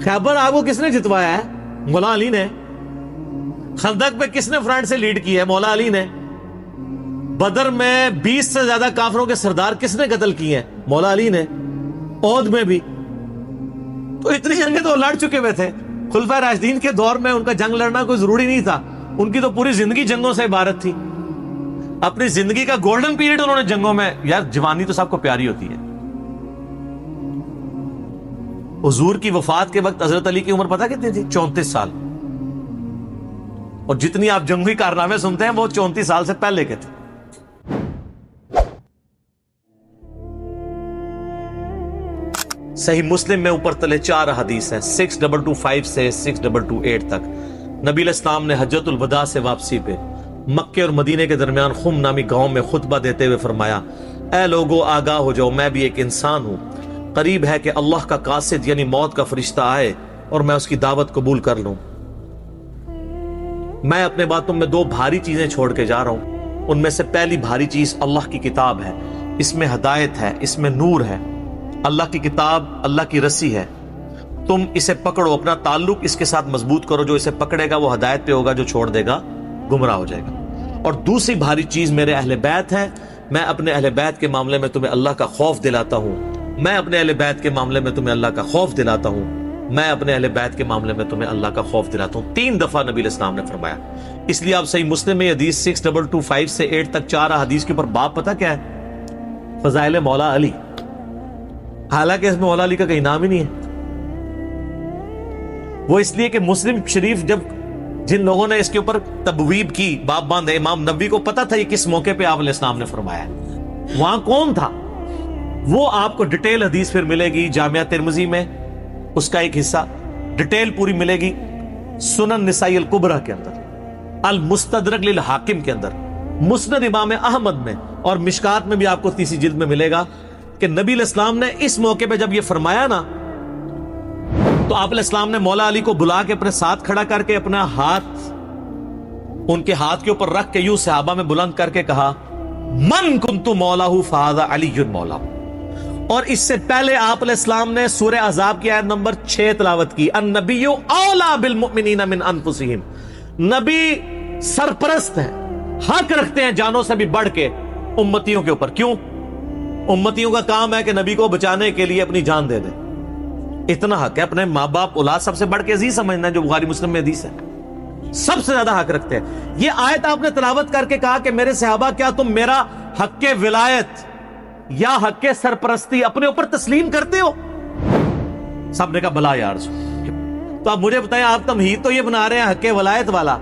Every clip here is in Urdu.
خیبر آپ کو کس نے جتوایا ہے؟ مولا علی نے۔ خندق پہ کس نے فرنٹ سے لیڈ کیا ہے؟ مولا علی نے۔ بدر میں 20 سے زیادہ کافروں کے سردار کس نے قتل کیے ہیں؟ مولا علی نے۔ احد میں بھی۔ تو اتنی جنگیں تو لڑ چکے ہوئے تھے۔ خلفائے راشدین کے دور میں ان کا جنگ لڑنا کوئی ضروری نہیں تھا، ان کی تو پوری زندگی جنگوں سے عبارت تھی۔ اپنی زندگی کا گولڈن پیریڈ انہوں نے جنگوں میں، یار جوانی تو سب کو پیاری ہوتی ہے۔ حضور کی وفات کے وقت حضرت علی کی عمر پتہ کتنی تھی؟ 34 سال۔ اور جتنی آپ جنگی کارنامے سنتے ہیں وہ 34 سال سے پہلے کے تھے۔ صحیح مسلم میں اوپر تلے 4 حدیث ہیں، 6225 سے 6228 تک۔ نبی علیہ السلام نے حجۃ الوداع سے واپسی پہ مکے اور مدینے کے درمیان خم نامی گاؤں میں خطبہ دیتے ہوئے فرمایا، اے لوگو آگاہ ہو جاؤ، میں بھی ایک انسان ہوں، قریب ہے کہ اللہ کا قاصد یعنی موت کا فرشتہ آئے اور میں اس کی دعوت قبول کر لوں۔ میں اپنے بعد تم میں 2 بھاری چیزیں چھوڑ کے جا رہا ہوں، ان میں سے پہلی بھاری چیز اللہ کی کتاب ہے، اس میں ہدایت ہے، اس میں نور ہے۔ اللہ کی کتاب اللہ کی رسی ہے، تم اسے پکڑو، اپنا تعلق اس کے ساتھ مضبوط کرو، جو اسے پکڑے گا وہ ہدایت پہ ہوگا، جو چھوڑ دے گا گمراہ ہو جائے گا۔ اور دوسری بھاری چیز میرے اہل بیت ہے، میں اپنے اہل بیت کے معاملے میں تمہیں اللہ کا خوف دلاتا ہوں، میں اپنے اہل بیت کے معاملے میں تمہیں اللہ کا خوف دلاتا ہوں، میں اپنے اہل بیت کے معاملے میں تمہیں اللہ کا خوف دلاتا ہوں۔ 3 دفعہ نبی علیہ السلام نے فرمایا۔ اس لیے آپ صحیح مسلم میں حدیث 6225 سے 8 تک 4 حدیث کے اوپر باب پتہ کیا ہے؟ فضائل مولا علی۔ حالانکہ اس میں مولا علی کا کہیں نام ہی نہیں ہے۔ وہ اس لیے کہ مسلم شریف جب جن لوگوں نے اس کے اوپر تبویب کی، باب باندھے، امام نبوی کو پتا تھا یہ کس موقع پہ آپ علیہ السلام نے فرمایا ہے، وہاں کون تھا، وہ آپ کو ڈیٹیل حدیث پھر ملے گی جامعہ ترمذی میں، اس کا ایک حصہ ڈیٹیل پوری ملے گی سنن نسائی الکبریٰ کے اندر، المستدرک للحاکم کے اندر، مسند امام احمد میں، اور مشکات میں بھی آپ کو 3 جلد میں ملے گا کہ نبی علیہ السلام نے اس موقع پہ جب یہ فرمایا نا، تو آپ علیہ السلام نے مولا علی کو بلا کے اپنے ساتھ کھڑا کر کے اپنا ہاتھ ان کے ہاتھ کے اوپر رکھ کے یوں صحابہ میں بلند کر کے کہا، من کنت مولا فہذا علی مولا۔ اور اس سے پہلے آپ علیہ السلام نے سورہ احزاب کی آیت نمبر 6 تلاوت کی، النبی اولا بالمؤمنین من انفسہم، نبی سرپرست ہیں، حق رکھتے ہیں جانوں سے بھی بڑھ کے امتیوں کے اوپر۔ کیوں؟ امتیوں کا کام ہے کہ نبی کو بچانے کے لیے اپنی جان دے دیں، اتنا حق ہے۔ اپنے ماں باپ اولاد سب سے بڑھ کے عزیز سمجھنا ہے، جو بخاری مسلم میں حدیث ہے، سب سے زیادہ حق رکھتے ہیں۔ یہ آیت آپ نے تلاوت کر کے کہا کہ میرے صحابہ کیا تم میرا حق ولایت یا حق سرپرستی اپنے اوپر تسلیم کرتے ہو؟ سب نے کہا بلا یا رسول۔ تو آپ مجھے بتائیں، آپ تمہید تو یہ بنا رہے ہیں حق ولایت والا،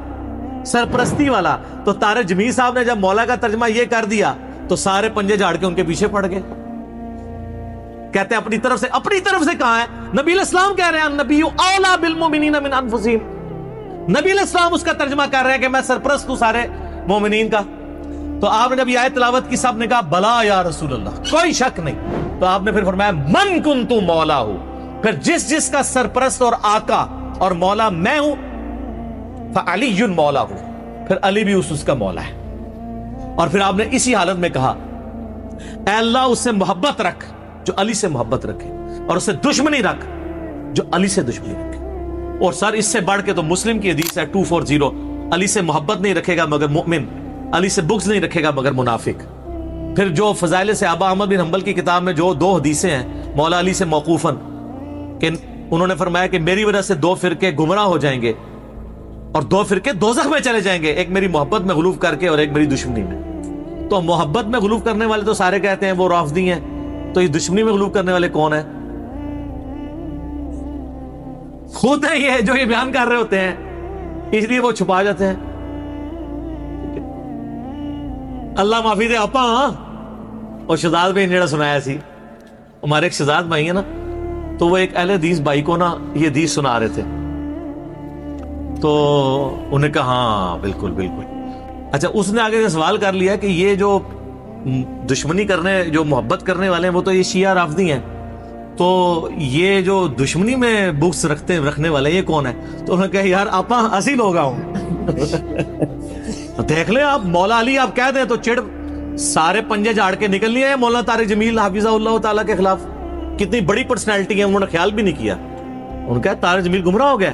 سرپرستی والا، تو طارق جمیل صاحب نے جب مولا کا ترجمہ یہ کر دیا تو سارے پنجے جھاڑ کے ان کے پیچھے پڑ گئے۔ کہتے ہیں اپنی طرف سے کہاں ہے؟ نبی علیہ السلام کہہ رہے ہیں النبی اولا بالمؤمنین من انفسہم، نبی علیہ السلام اس کا ترجمہ کر رہے ہیں کہ میں سرپرست ہوں سارے مومنین کا۔ تو آپ نے جب یہ آیت تلاوت کی، سب نے کہا بلا یا رسول اللہ، کوئی شک نہیں۔ تو آپ نے پھر فرمایا من کنت مولا ہوں، پھر جس کا سرپرست اور آقا اور مولا میں ہوں، فعلی مولا ہوں، پھر علی بھی اس کا مولا ہے۔ اور پھر آپ نے اسی حالت میں کہا اے اللہ اس سے محبت رکھ جو علی سے محبت رکھے، اور اس سے دشمنی رکھ جو علی سے دشمنی رکھے۔ اور سر اس سے بڑھ کے تو مسلم کی حدیث ہے 240، علی سے محبت نہیں رکھے گا مگر مؤمن، علی سے بغض نہیں رکھے گا مگر منافق۔ پھر جو فضائل صحابہ احمد بن حنبل کی کتاب میں جو 2 حدیثیں ہیں مولا علی سے موقوفاً، کہ انہوں نے فرمایا کہ میری وجہ سے 2 فرقے گمراہ ہو جائیں گے اور 2 فرقے دوزخ میں چلے جائیں گے، ایک میری محبت میں غلوف کر کے اور ایک میری دشمنی میں۔ تو محبت میں غلوف کرنے والے تو سارے کہتے ہیں وہ رافضی ہیں، تو یہ دشمنی میں غلوف کرنے والے کون ہیں؟ خود ہیں یہ جو یہ بیان کر رہے ہوتے ہیں، اس لیے وہ چھپا جاتے ہیں۔ اللہ معافی دے آپا۔ اور شہزاد بھائی نے جڑا سنایا سی، ہمارے ایک شہزاد بھائی ہیں نا، تو وہ ایک اہل حدیث بھائی کو نا یہ حدیث سنا رہے تھے، تو انہیں کہا ہاں بالکل بالکل۔ اچھا، اس نے آگے سے سوال کر لیا کہ یہ جو دشمنی کرنے، جو محبت کرنے والے ہیں وہ تو یہ شیعہ رافضی ہیں، تو یہ جو دشمنی میں بغض رکھنے والے یہ کون ہے؟ تو انہوں نے کہا یار آپا اسی لوگ ہوں۔ دیکھ لیں آپ، مولا علی آپ کہہ دیں تو چڑ سارے پنجے جھاڑ کے نکل لیے ہیں مولانا طارق جمیل حافظہ اللہ تعالیٰ کے خلاف۔ کتنی بڑی پرسنالٹی ہے، انہوں نے خیال بھی نہیں کیا ان کا تارج میر گمراہ ہو گیا،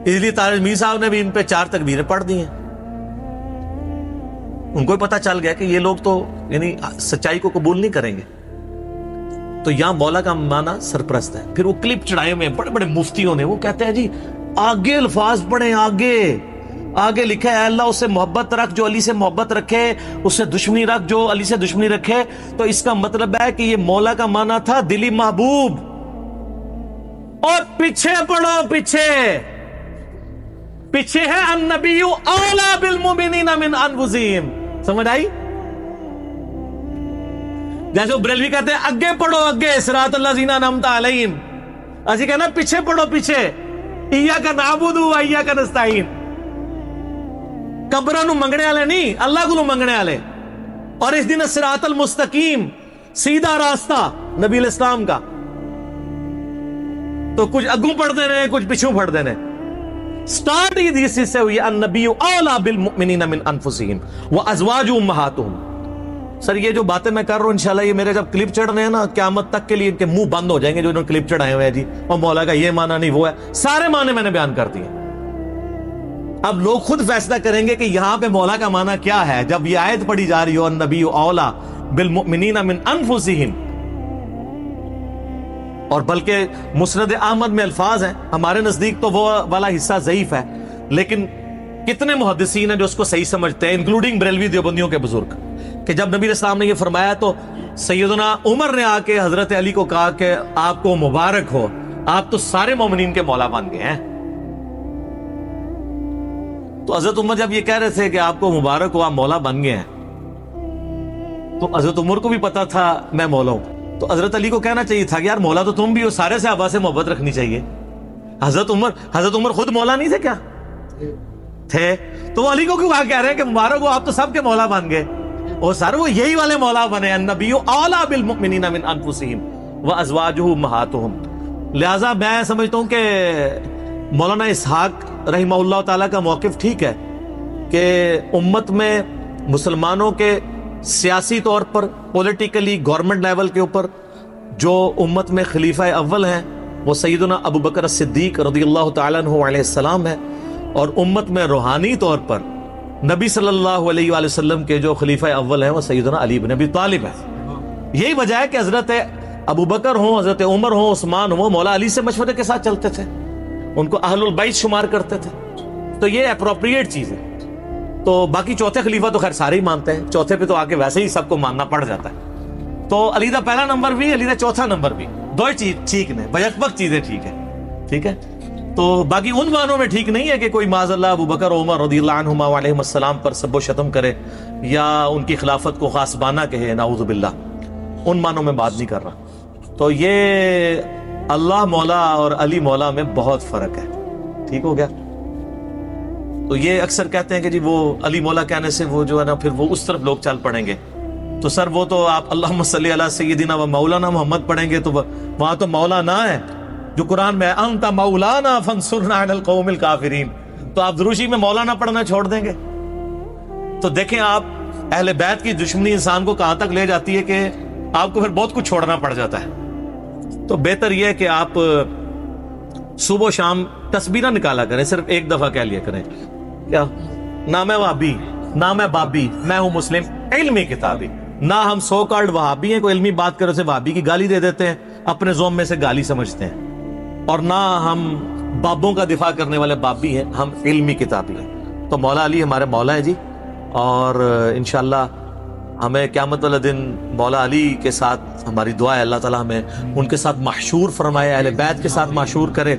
اس لیے تارج میر صاحب نے بھی ان پہ 4 تکبیریں پڑھ دی ہیں. ان کو پتہ چل گیا کہ یہ لوگ تو یعنی سچائی کو قبول نہیں کریں گے. تو یہاں مولا کا معنی سرپرست ہے. پھر وہ کلپ چڑھائے ہوئے بڑے بڑے مفتیوں نے، وہ کہتے ہیں جی آگے الفاظ پڑھیں، آگے لکھا ہے اللہ اس سے محبت رکھ جو علی سے محبت رکھے، اس سے دشمنی رکھ جو علی سے دشمنی رکھے. تو اس کا مطلب ہے کہ یہ مولا کا معنی تھا دلی محبوب. اور پیچھے پڑھو، پیچھے ہے النبی اولا بالمؤمنین من انفسہم. سمجھ آئی؟ جیسے بریلوی کہتے ہیں اگے پڑھو، اگے صراط الذین انعمت علیہم. اسی کہنا پیچھے پڑھو، پیچھے ایاک نعبد و ایاک نستعین. قبراں نو منگنے والے نہیں، اللہ کو منگنے والے. اور اس دن صراط المستقیم، سیدھا راستہ نبی علیہ السلام کا. تو کچھ اگوں پڑھ دینے، کچھ پچھوں پڑھ دینے. سٹارٹ اس سے ہوئی النبی اولا بالمؤمنین من انفسہم وازواجہ امہاتہم. سر یہ جو باتیں میں کر رہا ہوں انشاءاللہ یہ میرے جب کلپ چڑھ رہے ہیں نا، قیامت تک کے لیے ان کے منہ بند ہو جائیں گے جو انہوں نے کلپ چڑھائے ہوئے ہیں جی، اور مولا کا یہ معنی نہیں وہ ہے. سارے معنی میں نے بیان کر دیے. اب لوگ خود فیصلہ کریں گے کہ یہاں پہ مولا کا معنی کیا ہے. جب یہ آیت پڑھی جا رہی ہو النبی اولا بالمؤمنین من انفسہم، اور بلکہ مسند احمد میں الفاظ ہیں، ہمارے نزدیک تو وہ والا حصہ ضعیف ہے، لیکن کتنے محدثین ہیں جو اس کو صحیح سمجھتے ہیں، انکلوڈنگ بریلوی دیوبندیوں کے بزرگ، کہ جب نبی علیہ السلام نے یہ فرمایا تو سیدنا عمر نے آ کے حضرت علی کو کہا کہ آپ کو مبارک ہو، آپ تو سارے مومنین کے مولا بن گئے ہیں. تو حضرت عمر جب یہ کہہ رہے تھے کہ آپ کو مبارک ہو، آپ مولا بن گئے ہیں، تو حضرت عمر کو بھی پتا تھا میں مولا ہوں. تو حضرت علی کو کہنا چاہیے تھا کہ یار مولا تو تم بھی ہو، سارے صحابہ سے محبت رکھنی چاہیے. حضرت عمر خود مولا نہیں تھے کیا؟ تھے. تو علی کو کیوں کہہ رہے ہیں کہ مبارک ہو، آپ تو سب کے مولا بن گئے. اور سر وہ یہی والے مولا بنے، النبی اولا بالمؤمنین من انفسہم وازواجہ امہاتہم. لہذا میں سمجھتا ہوں کہ مولانا اسحاق رحمہ اللہ تعالیٰ کا موقف ٹھیک ہے کہ امت میں مسلمانوں کے سیاسی طور پر، پولیٹیکلی، گورنمنٹ لیول کے اوپر جو امت میں خلیفہ اول ہیں وہ سیدنا ابو بکر الصدیق رضی اللہ تعالیٰ عنہ علیہ السلام ہے، اور امت میں روحانی طور پر نبی صلی اللہ علیہ وآلہ وسلم کے جو خلیفہ اول ہیں وہ سیدنا علی بن ابی طالب ہے. یہی وجہ ہے کہ حضرت ابو بکر ہوں، حضرت عمر ہوں، عثمان ہوں، مولا علی سے مشورے کے ساتھ چلتے تھے، ان کو اہل البیت شمار کرتے تھے. تو یہ اپروپریٹ چیز ہے. تو باقی چوتھے خلیفہ تو خیر سارے ہی مانتے ہیں، چوتھے پہ تو آ کے ویسے ہی سب کو ماننا پڑ جاتا ہے. تو علی دا پہلا نمبر بھی، علی دا چوتھا نمبر بھی، دو ہی چیز ٹھیک نے، بیک وقت چیزیں ٹھیک ہے. ٹھیک ہے. تو باقی ان معنوں میں ٹھیک نہیں ہے کہ کوئی معاذ اللہ ابو بکر عمر رضی اللہ عنہما علیہم السلام پر سب و شتم کرے یا ان کی خلافت کو غاصبانہ کہے، نعوذ باللہ. ان معنوں میں بات نہیں کر رہا. تو یہ اللہ مولا اور علی مولا میں بہت فرق ہے. ٹھیک ہو گیا. تو یہ اکثر کہتے ہیں کہ جی وہ علی مولا کہنے سے وہ جو ہے نا پھر وہ اس طرف لوگ چل پڑیں گے. تو سر وہ تو آپ اللہم صلی علی سیدنا و مولانا محمد پڑھیں گے تو وہاں تو مولا نہ ہے جو قرآن میں انت مولانا فانصرنا علی القوم الکافرین. تو آپ دروشی میں مولانا پڑھنا چھوڑ دیں گے. تو دیکھیں آپ اہل بیت کی دشمنی انسان کو کہاں تک لے جاتی ہے کہ آپ کو پھر بہت کچھ چھوڑنا پڑ جاتا ہے. تو بہتر یہ ہے کہ آپ صبح و شام تسبیح نہ نکالا کریں، صرف ایک دفعہ کہہ لیا کریں کیا نہ میں وہابی، نہ میں بابی، میں ہوں مسلم علمی کتابی. نہ ہم سو کالڈ وہابی ہیں، کوئی علمی بات کرے اسے وہابی کی گالی دے دیتے ہیں، اپنے زوم میں سے گالی سمجھتے ہیں. اور نہ ہم بابوں کا دفاع کرنے والے بابی ہیں، ہم علمی کتابی ہیں. تو مولا علی ہمارے مولا ہے جی. اور انشاءاللہ ہمیں قیامت والے دن مولا علی کے ساتھ ہماری دعا ہے اللہ تعالیٰ ہمیں ان کے ساتھ محشور فرمائے، اہل بیت کے ساتھ محشور کرے،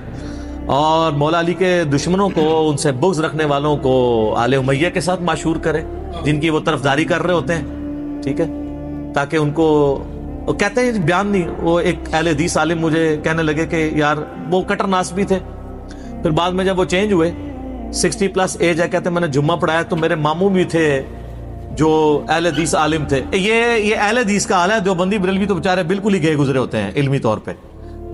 اور مولا علی کے دشمنوں کو، ان سے بغض رکھنے والوں کو آل امیہ کے ساتھ محشور کرے جن کی وہ طرفداری کر رہے ہوتے ہیں. ٹھیک ہے. تاکہ ان کو کہتے ہیں بیان نہیں. وہ ایک اہل حدیث عالم مجھے کہنے لگے کہ یار وہ کٹر ناسبی تھے، پھر بعد میں جب وہ چینج ہوئے 60+ ایج ہے، کہتے ہیں میں نے جمعہ پڑھایا تو میرے ماموں بھی تھے جو اہل حدیث عالم تھے. یہ اہل حدیث کا حال ہے. دیوبندی بریلوی تو بیچارے بالکل ہی گئے گزرے ہوتے ہیں علمی طور پہ،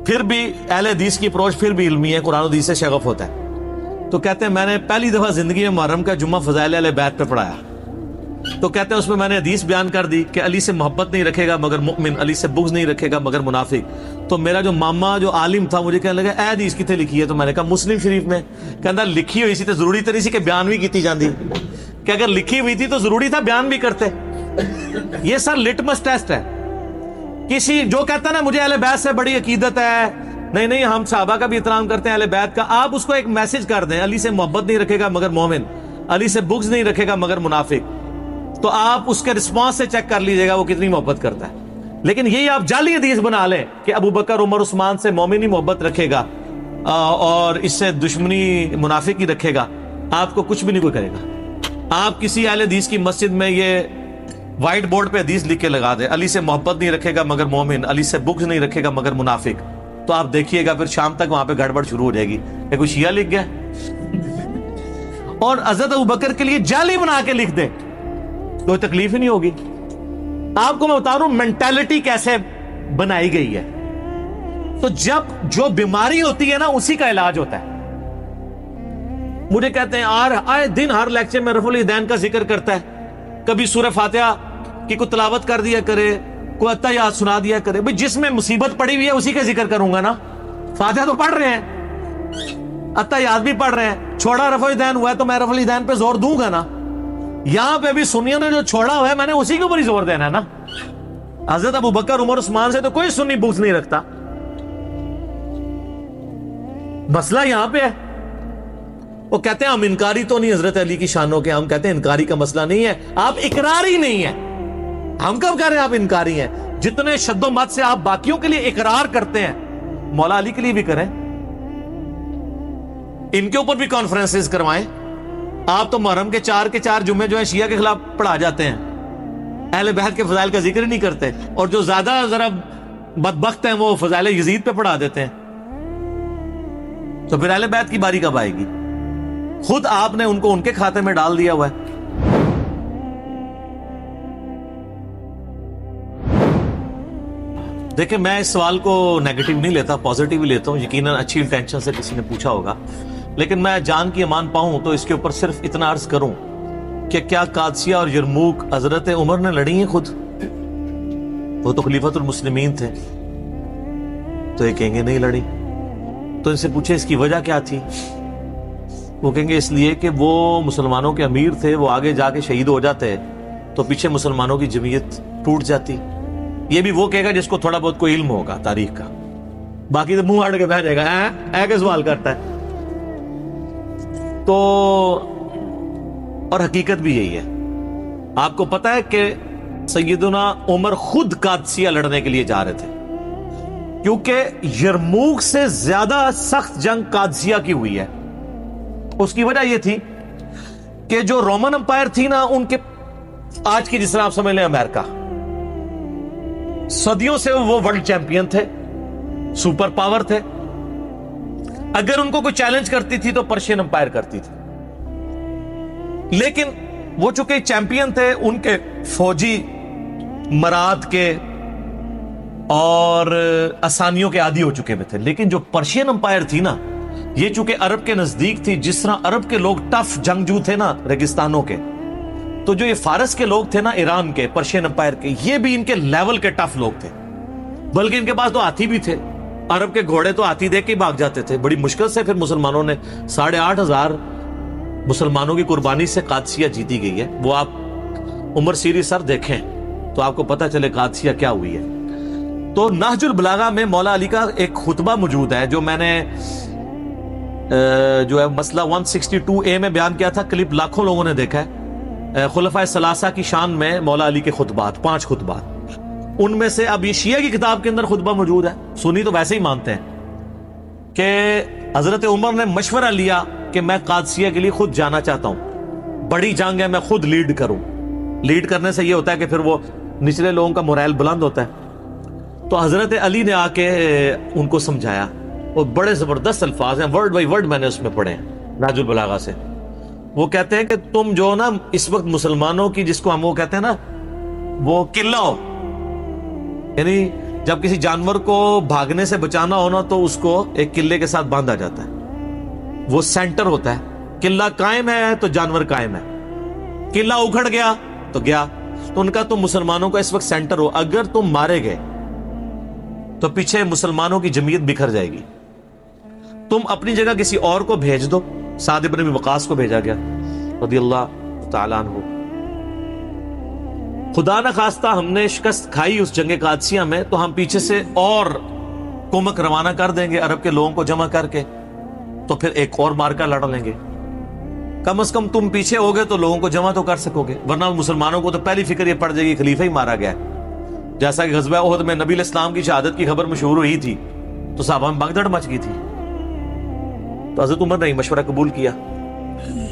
پھر بھی اہل حدیث کی اپروچ پھر بھی علمی ہے، قرآن و حدیث سے شغف ہوتا ہے. تو کہتے ہیں میں نے پہلی دفعہ زندگی میں محرم کا جمعہ فضائل اہل بیت پہ پڑھایا. تو کہتے ہیں اس میں میں نے حدیث بیان کر دی کہ علی سے محبت نہیں رکھے گا مگر مؤمن، علی سے بغض نہیں رکھے گا مگر منافق. تو میرا جو ماما جو عالم تھا مجھے کہنے لگا اے حدیث کتنے لکھی ہے؟ تو میں نے کہا مسلم شریف میں. کہتا لکھی ہوئی سی تو ضروری تری سی کہ بیان بھی کیتی جاندی، کہ اگر لکھی ہوئی تھی تو ضروری تھا بیان بھی کرتے. یہ سر لٹمس ٹیسٹ ہے. کسی جو کہتا نا مجھے اہل بیت سے بڑی عقیدت ہے، نہیں ہم صحابہ کا بھی احترام کرتے ہیں اہل بیت کا، آپ اس کو ایک میسج کر دیں علی سے محبت نہیں رکھے گا مگر مومن، علی سے بغض نہیں رکھے گا مگر منافق، تو آپ اس کے رسپانس سے چیک کر لیجئے گا وہ کتنی محبت کرتا ہے. لیکن یہی آپ جعلی حدیث بنا لیں کہ ابو بکر عمر عثمان سے مومن ہی محبت رکھے گا اور اس سے دشمنی منافق ہی رکھے گا، آپ کو کچھ بھی نہیں کوئی کرے گا. آپ کسی اہل حدیث کی مسجد میں یہ وائٹ بورڈ پہ حدیث لکھ کے لگا دیں علی سے محبت نہیں رکھے گا مگر مومن، علی سے بغض نہیں رکھے گا مگر منافق، تو آپ دیکھیے گا پھر شام تک وہاں پہ گڑبڑ شروع ہو جائے گی کہ کوئی شیعہ لکھ گیا. اور حضرت ابوبکر کے لیے جعلی بنا کے لکھ دیں، کوئی تکلیف ہی نہیں ہوگی. آپ کو میں بتا رہا ہوں مینٹالٹی کیسے بنائی گئی ہے. تو جب جو بیماری ہوتی ہے نا اسی کا علاج ہوتا ہے. مجھے کہتے ہیں آئے دن ہر لیکچر میں رفع الیدین کا ذکر کرتا ہے، کبھی سورہ فاتحہ کی کوئی تلاوت کر دیا کرے، کوئی اتحیات سنا دیا کرے. بھئی جس میں مصیبت پڑی ہوئی ہے اسی کا ذکر کروں گا نا. فاتحہ تو پڑھ رہے ہیں، اتحیات بھی پڑھ رہے ہیں، چھوڑا رفع الیدین ہوا ہے تو میں رفع الیدین پہ زور دوں گا نا. یہاں پہ بھی سنیوں نے جو چھوڑا ہوا ہے میں نے اسی کے اوپر ہی زور دینا ہے نا. حضرت ابو بکر عمر عثمان سے تو کوئی سنی بغض نہیں رکھتا. مسئلہ یہاں پہ ہے. وہ کہتے ہیں ہم انکاری تو نہیں حضرت علی کی شانوں کے، ہم کہتے ہیں انکاری کا مسئلہ نہیں ہے، آپ اقراری نہیں ہے. ہم کب کہہ رہے ہیں آپ انکاری ہیں؟ جتنے شد و مت سے آپ باقیوں کے لیے اقرار کرتے ہیں مولا علی کے لیے بھی کریں. ان کے اوپر بھی کانفرنسز کروائیں. آپ تو محرم کے 4 جمعے جو ہیں شیعہ کے خلاف پڑھا جاتے ہیں، اہل بیت کے فضائل کا ذکر ہی نہیں کرتے، اور جو زیادہ ذرا بدبخت ہیں وہ فضائل یزید پہ پڑھا دیتے ہیں. تو پھر اہل بیت کی باری کب آئے گی؟ خود آپ نے ان کو ان کے کھاتے میں ڈال دیا ہوا ہے. دیکھیں میں اس سوال کو نیگیٹو نہیں لیتا، پازیٹیو ہی لیتا ہوں. یقیناً اچھی انٹینشن سے کسی نے پوچھا ہوگا، لیکن میں جان کی امان پاؤں تو اس کے اوپر صرف اتنا عرض کروں کہ کیا قادسیہ اور یرموک حضرت عمر نے لڑی ہیں خود؟ وہ تو خلیفۃ المسلمین تھے. تو یہ کہیں گے نہیں لڑی. تو ان سے پوچھے اس کی وجہ کیا تھی؟ وہ کہیں گے اس لیے کہ وہ مسلمانوں کے امیر تھے، وہ آگے جا کے شہید ہو جاتے تو پیچھے مسلمانوں کی جمعیت ٹوٹ جاتی. یہ بھی وہ کہے گا جس کو تھوڑا بہت کوئی علم ہوگا تاریخ کا، باقی تو منہ ہٹ کے بیٹھ جائے گا اے کہ سوال کرتا ہے. تو اور حقیقت بھی یہی ہے. آپ کو پتا ہے کہ سیدنا عمر خود قادسیہ لڑنے کے لیے جا رہے تھے، کیونکہ یرموک سے زیادہ سخت جنگ قادسیہ کی ہوئی ہے. اس کی وجہ یہ تھی کہ جو رومن امپائر تھی نا، ان کے آج کی جس طرح آپ سمجھ لیں امریکہ، صدیوں سے وہ ورلڈ چیمپئن تھے، سپر پاور تھے. اگر ان کو کوئی چیلنج کرتی تھی تو پرشین امپائر کرتی تھی. لیکن وہ چونکہ چیمپئن تھے، ان کے فوجی مراد کے اور آسانیوں کے عادی ہو چکے ہوئے تھے. لیکن جو پرشین امپائر تھی نا، یہ چونکہ عرب کے نزدیک تھی، جس طرح عرب کے لوگ ٹف جنگجو تھے نا ریگستانوں کے، تو جو یہ فارس کے لوگ تھے نا، ایران کے، پرشین امپائر کے، یہ بھی ان کے لیول کے ٹف لوگ تھے. بلکہ ان کے پاس تو ہاتھی بھی تھے. عرب کے گھوڑے تو ہاتھی دیکھ کے بھاگ جاتے تھے. بڑی مشکل سے پھر مسلمانوں نے 8,500 مسلمانوں کی قربانی سے قادسیہ جیتی گئی ہے. وہ آپ عمر سیری سر دیکھیں تو آپ کو پتہ چلے قادسیہ کیا ہوئی ہے. تو نہج البلاغہ میں مولا علی کا ایک خطبہ موجود ہے جو میں نے جو ہے مسئلہ 162A میں بیان کیا تھا. کلپ لاکھوں لوگوں نے دیکھا ہے. خلفائے ثلاثہ کی شان میں مولا علی کے خطبات، 5 خطبات. ان میں سے اب یہ شیعہ کی کتاب کے اندر خطبہ موجود ہے. سنی تو ویسے ہی مانتے ہیں کہ حضرت عمر نے مشورہ لیا کہ میں قادسیہ کے لیے خود جانا چاہتا ہوں، بڑی جنگ ہے، میں خود لیڈ کروں. لیڈ کرنے سے یہ ہوتا ہے کہ پھر وہ نچلے لوگوں کا مورائل بلند ہوتا ہے. تو حضرت علی نے آ کے ان کو سمجھایا. اور بڑے زبردست الفاظ ہیں، ورڈ بائی ورڈ میں نے اس میں پڑھے ہیں نہج البلاغہ سے. وہ کہتے ہیں کہ تم جو نا اس وقت مسلمانوں کی، جس کو ہم وہ کہتے ہیں نا، وہ قلہ ہو، یعنی جب کسی جانور کو بھاگنے سے بچانا ہونا تو اس کو ایک قلعے کے ساتھ باندھا جاتا ہے. وہ سینٹر ہوتا ہے. قلعہ قائم ہے تو جانور قائم ہے. قلعہ اکھڑ گیا تو گیا. تو ان کا تم مسلمانوں کا اس وقت سینٹر ہو, اگر تم مارے گئے تو پیچھے مسلمانوں کی جمعیت بکھر جائے گی, تم اپنی جگہ کسی اور کو بھیج دو. سعد ابن ابی وقاص کو بھیجا گیا رضی اللہ تعالیٰ عنہ. خدا نہ خواستہ ہم نے شکست کھائی اس جنگ قادسیہ میں, تو ہم پیچھے سے اور کمک روانہ کر دیں گے عرب کے لوگوں کو جمع کر کے, تو پھر ایک اور مارکا لڑ لیں گے. کم از کم تم پیچھے ہو گے تو لوگوں کو جمع تو کر سکو گے, ورنہ مسلمانوں کو تو پہلی فکر یہ پڑ جائے گی خلیفہ ہی مارا گیا. جیسا کہ غزوہ احد میں نبی علیہ السلام کی شہادت کی خبر مشہور ہوئی تھی تو صحابہ میں بھگدڑ مچ گئی تھی. تو حضرت عمر نے مشورہ قبول کیا,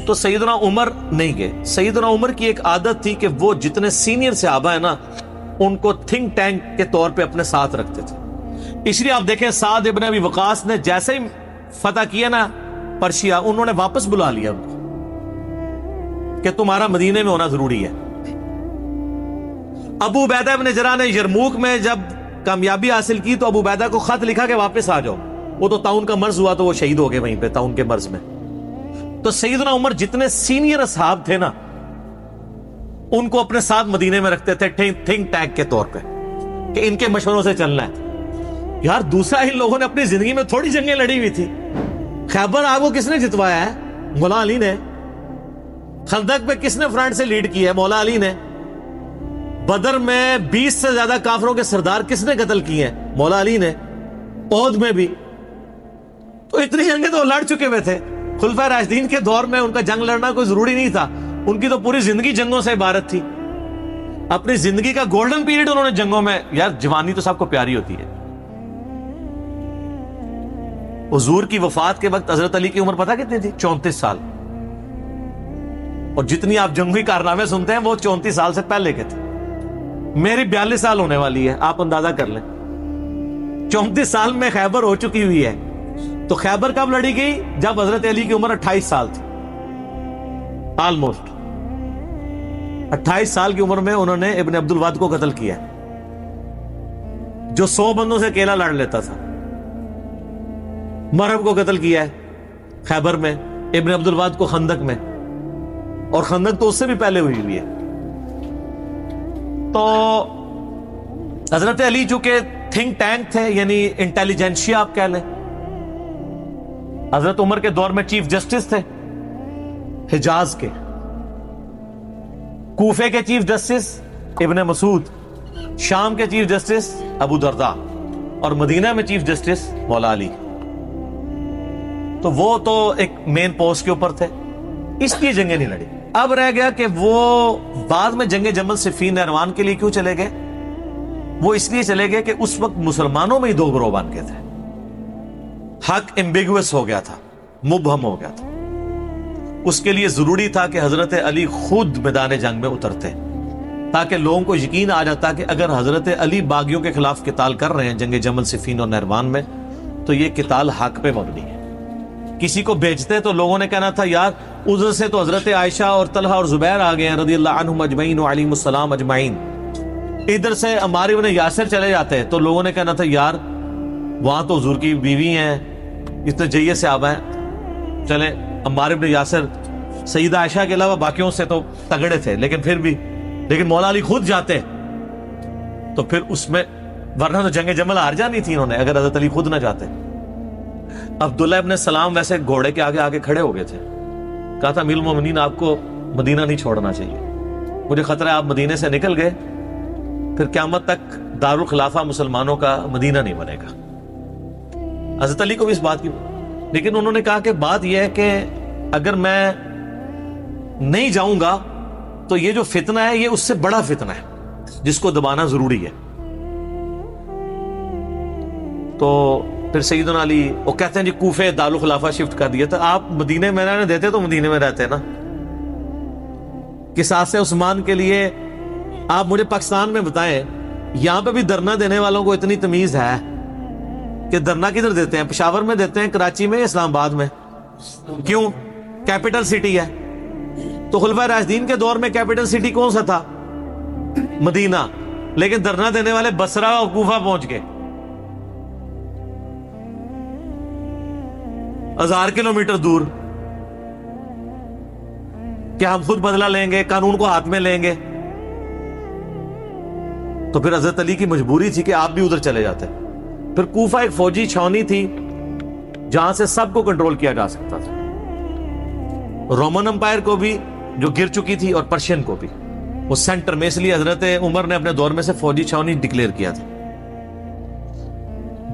تو سیدنا عمر نہیں گئے. سیدنا عمر کی ایک عادت تھی کہ وہ جتنے سینئر صحابہ ہیں نا ان کو تھنک ٹینک کے طور پہ اپنے ساتھ رکھتے تھے. اس لیے آپ دیکھیں سعد ابن ابی وقاص نے جیسے ہی فتح کیا نا پرشیا, انہوں نے واپس بلا لیا ان کو کہ تمہارا مدینے میں ہونا ضروری ہے. ابو عبیدہ ابن جراح نے یرموک میں جب کامیابی حاصل کی تو ابو عبیدہ کو خط لکھا کہ واپس آ جاؤ. وہ تو طاعون کا مرض ہوا تو وہ شہید ہو گئے وہیں پہ طاعون کے مرض میں. تو سیدنا عمر جتنے سینئر اصحاب تھے نا ان کو اپنے ساتھ مدینے میں رکھتے تھے تھنک ٹینک کے طور پہ کہ ان کے مشوروں سے چلنا ہے. یار دوسرا ان لوگوں نے اپنی زندگی میں تھوڑی جنگیں لڑی ہوئی تھی. خیبر آگ کو کس نے جتوایا ہے؟ مولا علی نے. خندق پہ کس نے فرنٹ سے لیڈ کی ہے؟ مولا علی نے. بدر میں 20 سے زیادہ کافروں کے سردار کس نے قتل کیے ہیں؟ مولا علی نے. احد میں بھی. تو اتنی جنگیں تو لڑ چکے ہوئے تھے. خلفائے راشدین کے دور میں ان کا جنگ لڑنا کوئی ضروری نہیں تھا, ان کی تو پوری زندگی جنگوں سے عبارت تھی. اپنی زندگی کا گولڈن پیریڈ انہوں نے جنگوں میں. یار جوانی تو سب کو پیاری ہوتی ہے. حضور کی وفات کے وقت حضرت علی کی عمر پتہ کتنی تھی؟ 34 سال. اور جتنی آپ جنگی کارنامے سنتے ہیں وہ 34 سال سے پہلے کے تھے. میری 42 سال ہونے والی ہے, آپ اندازہ کر لیں. 34 سال میں خیبر ہو چکی ہوئی ہے. تو خیبر کب لڑی گئی؟ جب حضرت علی کی عمر 28 سال تھی. آلموسٹ 28 سال کی عمر میں انہوں نے ابن عبد الواد کو قتل کیا جو 100 بندوں سے اکیلا لڑ لیتا تھا. مرہب کو قتل کیا ہے خیبر میں, ابن عبد الواد کو خندق میں, اور خندق تو اس سے بھی پہلے ہوئی ہوئی ہے. تو حضرت علی چونکہ تھنک ٹینک تھے, یعنی انٹیلیجنشیا آپ کہہ لیں. حضرت عمر کے دور میں چیف جسٹس تھے حجاز کے. کوفے کے چیف جسٹس ابن مسعود, شام کے چیف جسٹس ابو درداء, اور مدینہ میں چیف جسٹس مولا علی. تو وہ تو ایک مین پوسٹ کے اوپر تھے, اس لیے جنگیں نہیں لڑی. اب رہ گیا کہ وہ بعد میں جنگ جمل صفین نہروان کے لیے کیوں چلے گئے؟ وہ اس لیے چلے گئے کہ اس وقت مسلمانوں میں ہی 2 گروہ بن گئے تھے. حق ایمبیگوس ہو گیا تھا, مبہم ہو گیا تھا. اس کے لیے ضروری تھا کہ حضرت علی خود میدان جنگ میں اترتے, تاکہ لوگوں کو یقین آ جاتا کہ اگر حضرت علی باغیوں کے خلاف قتال کر رہے ہیں جنگ جمل صفین اور نہروان میں تو یہ قتال حق پہ مبنی ہے. کسی کو بیچتے تو لوگوں نے کہنا تھا یار ادھر سے تو حضرت عائشہ اور طلحہ اور زبیر آ گئے ہیں رضی اللہ عنہم اجمعین وعلیہم السلام اجمعین, ادھر سے عمار ابن یاسر چلے جاتے تو لوگوں نے کہنا تھا یار وہاں تو حضور کی بیوی ہیں, اتنے جیے صحابہ ہیں, چلے عمار ابن یاسر. سیدہ عائشہ کے علاوہ باقیوں سے تو تگڑے تھے لیکن پھر بھی, لیکن مولا علی خود جاتے تو پھر اس میں, ورنہ تو جنگ جمل ہار جانی تھی انہوں نے اگر حضرت علی خود نہ جاتے. عبداللہ ابن سلام ویسے گھوڑے کے آگے آگے کھڑے ہو گئے تھے, کہا تھا امیر المومنین آپ کو مدینہ نہیں چھوڑنا چاہیے, مجھے خطرہ ہے آپ مدینے سے نکل گئے پھر قیامت تک دارالخلافہ مسلمانوں کا مدینہ نہیں بنے گا. حضرت علی کو بھی اس بات کی, لیکن انہوں نے کہا کہ بات یہ ہے کہ اگر میں نہیں جاؤں گا تو یہ جو فتنہ ہے یہ اس سے بڑا فتنہ ہے جس کو دبانا ضروری ہے. تو پھر سیدنا علی وہ کہتے ہیں جی کوفے دارالخلافہ شفٹ کر دیا تھا. آپ مدینے میں رہنے دیتے تو مدینے میں رہتے نا. قصاص عثمان کے لیے آپ مجھے پاکستان میں بتائیں, یہاں پہ بھی دھرنا دینے والوں کو اتنی تمیز ہے کہ دھرنا کدھر دیتے ہیں؟ پشاور میں دیتے ہیں, کراچی میں, اسلام آباد میں. کیوں؟ کیپٹل سٹی ہے. تو خلفائے راشدین کے دور میں کیپٹل سٹی کون سا تھا؟ مدینہ. لیکن دھرنا دینے والے بصرہ اور کوفہ پہنچ گئے, 1000 کلومیٹر دور. کہ ہم خود بدلہ لیں گے, قانون کو ہاتھ میں لیں گے. تو پھر حضرت علی کی مجبوری تھی کہ آپ بھی ادھر چلے جاتے. پھر کوفہ ایک فوجی چھاونی تھی جہاں سے سب کو کنٹرول کیا جا سکتا تھا, رومن امپائر کو بھی جو گر چکی تھی اور پرشین کو بھی. وہ سینٹر میں, اس لیے حضرت عمر نے اپنے دور میں سے فوجی چھاونی ڈکلیئر کیا تھا.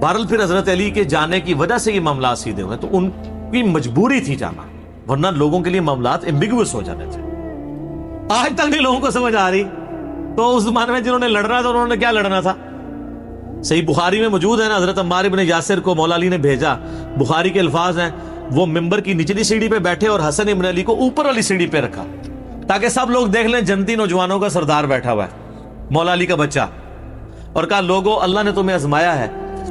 بہرحال پھر حضرت علی کے جانے کی وجہ سے یہ معاملات سیدھے ہوئے, تو ان کی مجبوری تھی جانا, ورنہ لوگوں کے لیے معاملات ایمبیگوس ہو جانے تھے. آج تک نہیں لوگوں کو سمجھ آ رہی. تو اس زمانے میں جنہوں نے لڑنا تھا انہوں نے کیا لڑنا تھا؟ صحیح بخاری میں موجود ہے نا, حضرت عمار بن یاسر کو مولا علی نے بھیجا. بخاری کے الفاظ ہیں, وہ ممبر کی نچلی سیڑھی پہ بیٹھے اور حسن ابن علی کو اوپر والی سیڑھی پہ رکھا تاکہ سب لوگ دیکھ لیں جنتی نوجوانوں کا سردار بیٹھا ہوا ہے, مولا علی کا بچہ. اور کہا لوگو اللہ نے تمہیں آزمایا ہے,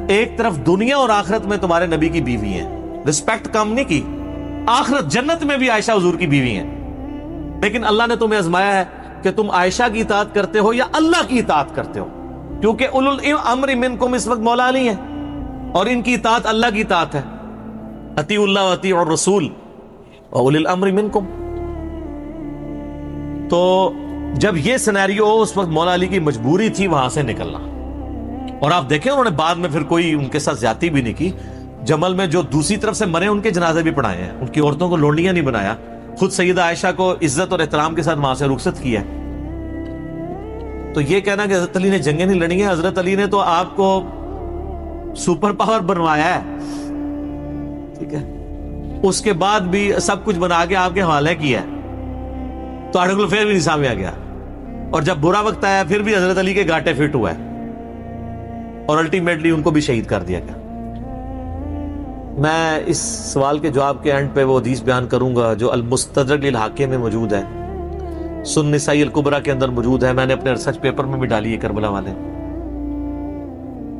ایک طرف دنیا اور آخرت میں تمہارے نبی کی بیوی ہیں, رسپیکٹ کم نہیں کی, آخرت جنت میں بھی عائشہ حضور کی بیوی ہیں, لیکن اللہ نے تمہیں آزمایا ہے کہ تم عائشہ کی اطاعت کرتے ہو یا اللہ کی اطاعت کرتے ہو, کیونکہ اولو الامر منکم اس وقت مولا علی ہیں اور ان کی اطاعت اللہ کی اطاعت ہے. اطیعوا اللہ واطیعوا الرسول واولی الامر منکم. تو جب یہ سینیریو اس وقت مولا علی کی مجبوری تھی وہاں سے نکلنا. اور آپ دیکھیں انہوں نے بعد میں پھر کوئی ان کے ساتھ زیادتی بھی نہیں کی. جمل میں جو دوسری طرف سے مرے ان کے جنازے بھی پڑھائے ہیں, ان کی عورتوں کو لونڈیاں نہیں بنایا, خود سیدہ عائشہ کو عزت اور احترام کے ساتھ وہاں سے رخصت کیا. تو یہ کہنا کہ حضرت علی نے جنگیں نہیں لڑی ہیں, حضرت علی نے تو آپ کو سپر پاور بنوایا ہے, ٹھیک ہے, اس کے بعد بھی سب کچھ بنا کے آپ کے حوالے کیا ہے. تو آرٹیکل پھر بھی نہیں سامنے آ گیا, اور جب برا وقت آیا پھر بھی حضرت علی کے گاٹے فٹ ہوا ہے, اور الٹیمیٹلی ان کو بھی شہید کر دیا گیا. میں اس سوال کے جواب کے اینڈ پہ وہ حدیث بیان کروں گا جو المستدرک للحاکم میں موجود ہے, سنن نسائی الکبریٰ کے اندر موجود ہے. میں نے اپنے ریسرچ پیپر میں بھی ڈالی ہے کربلا والے,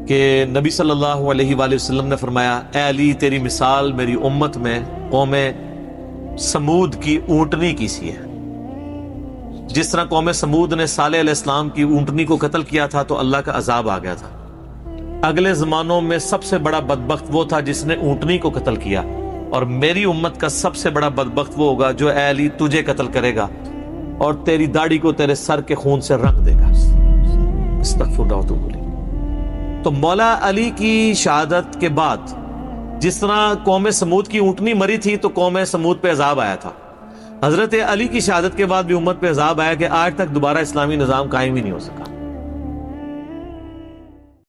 کہ نبی صلی اللہ علیہ وآلہ وسلم نے فرمایا, اے علی تیری مثال میری امت میں قوم سمود کی اونٹنی کی سی ہے. جس طرح قوم سمود نے صالح علیہ السلام کی اونٹنی کو قتل کیا تھا تو اللہ کا عذاب آ گیا تھا. اگلے زمانوں میں سب سے بڑا بدبخت وہ تھا جس نے اونٹنی کو قتل کیا, اور میری امت کا سب سے بڑا بدبخت وہ ہوگا جو اے علی تجھے قتل کرے گا اور تیری داڑھی کو تیرے سر کے خون سے رنگ دے گا. استغفر اللہ واتوب الیہ. تو مولا علی کی شہادت کے بعد جس طرح قوم سمود کی اونٹنی مری تھی تو قوم سمود پہ عذاب آیا تھا, حضرت علی کی شہادت کے بعد بھی امت پہ عذاب آیا کہ آج تک دوبارہ اسلامی نظام قائم ہی نہیں ہو سکا.